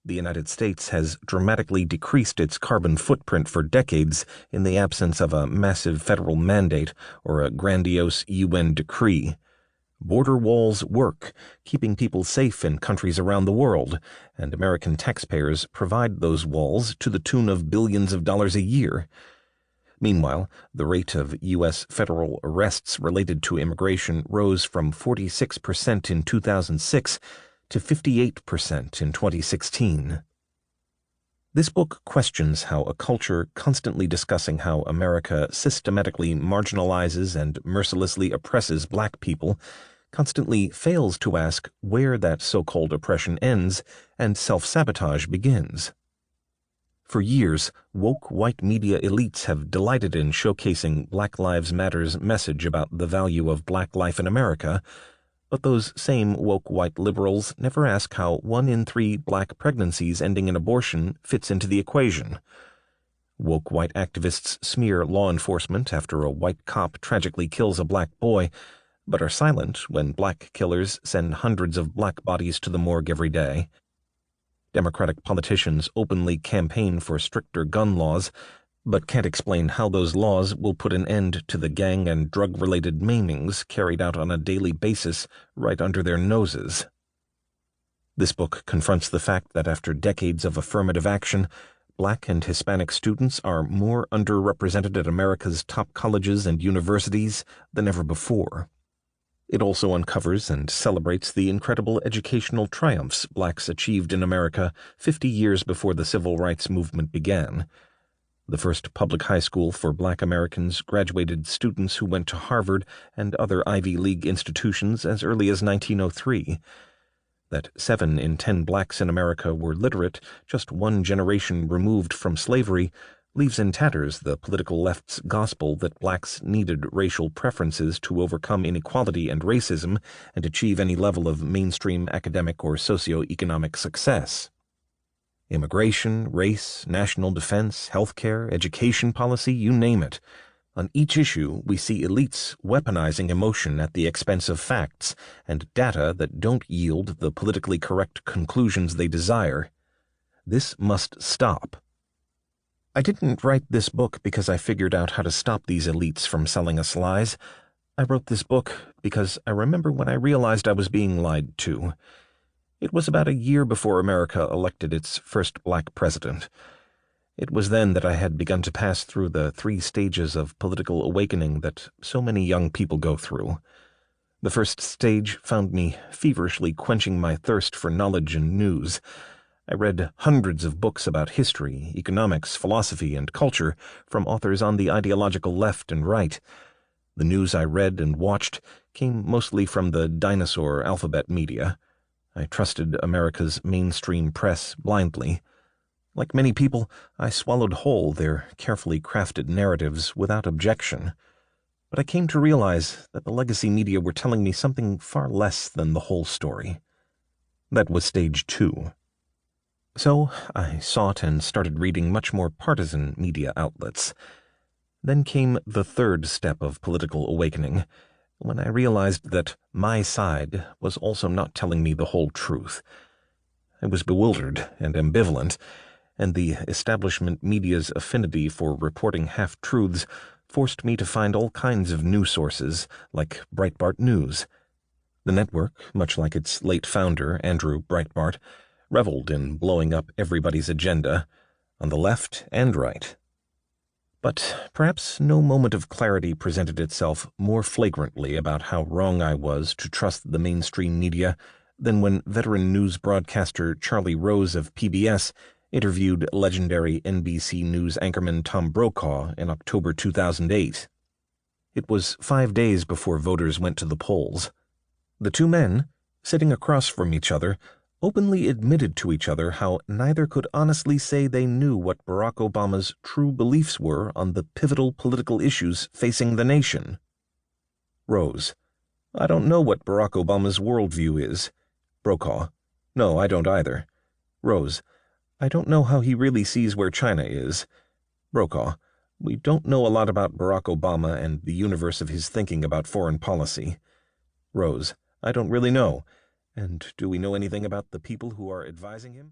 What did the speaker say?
The United States has dramatically decreased its carbon footprint for decades in the absence of a massive federal mandate or a grandiose UN decree. Border walls work, keeping people safe in countries around the world, and American taxpayers provide those walls to the tune of billions of dollars a year. Meanwhile, the rate of U.S. federal arrests related to immigration rose from 46% in 2006 to 58% in 2016. This book questions how a culture constantly discussing how America systematically marginalizes and mercilessly oppresses black people constantly fails to ask where that so-called oppression ends and self-sabotage begins. For years, woke white media elites have delighted in showcasing Black Lives Matter's message about the value of black life in America, but those same woke white liberals never ask how 1 in 3 black pregnancies ending in abortion fits into the equation. Woke white activists smear law enforcement after a white cop tragically kills a black boy, but are silent when black killers send hundreds of black bodies to the morgue every day. Democratic politicians openly campaign for stricter gun laws, but can't explain how those laws will put an end to the gang and drug-related maimings carried out on a daily basis right under their noses. This book confronts the fact that after decades of affirmative action, Black and Hispanic students are more underrepresented at America's top colleges and universities than ever before. It also uncovers and celebrates the incredible educational triumphs blacks achieved in America 50 years before the Civil Rights Movement began. The first public high school for black Americans graduated students who went to Harvard and other Ivy League institutions as early as 1903. That 7 in 10 blacks in America were literate just 1 generation removed from slavery leaves in tatters the political left's gospel that blacks needed racial preferences to overcome inequality and racism and achieve any level of mainstream academic or socioeconomic success. Immigration, race, national defense, healthcare, education policy, you name it. On each issue, we see elites weaponizing emotion at the expense of facts and data that don't yield the politically correct conclusions they desire. This must stop. I didn't write this book because I figured out how to stop these elites from selling us lies. I wrote this book because I remember when I realized I was being lied to. It was about a year before America elected its first black president. It was then that I had begun to pass through the 3 stages of political awakening that so many young people go through. The first stage found me feverishly quenching my thirst for knowledge and news. I read hundreds of books about history, economics, philosophy, and culture from authors on the ideological left and right. The news I read and watched came mostly from the dinosaur alphabet media. I trusted America's mainstream press blindly. Like many people, I swallowed whole their carefully crafted narratives without objection. But I came to realize that the legacy media were telling me something far less than the whole story. That was stage 2. So I sought and started reading much more partisan media outlets. Then came the 3rd step of political awakening, when I realized that my side was also not telling me the whole truth. I was bewildered and ambivalent, and the establishment media's affinity for reporting half-truths forced me to find all kinds of news sources, like Breitbart News. The network, much like its late founder, Andrew Breitbart, reveled in blowing up everybody's agenda, on the left and right. But perhaps no moment of clarity presented itself more flagrantly about how wrong I was to trust the mainstream media than when veteran news broadcaster Charlie Rose of PBS interviewed legendary NBC News anchorman Tom Brokaw in October 2008. It was 5 days before voters went to the polls. The 2 men, sitting across from each other, openly admitted to each other how neither could honestly say they knew what Barack Obama's true beliefs were on the pivotal political issues facing the nation. Rose: I don't know what Barack Obama's worldview is. Brokaw: No, I don't either. Rose: I don't know how he really sees where China is. Brokaw: We don't know a lot about Barack Obama and the universe of his thinking about foreign policy. Rose: I don't really know. And do we know anything about the people who are advising him?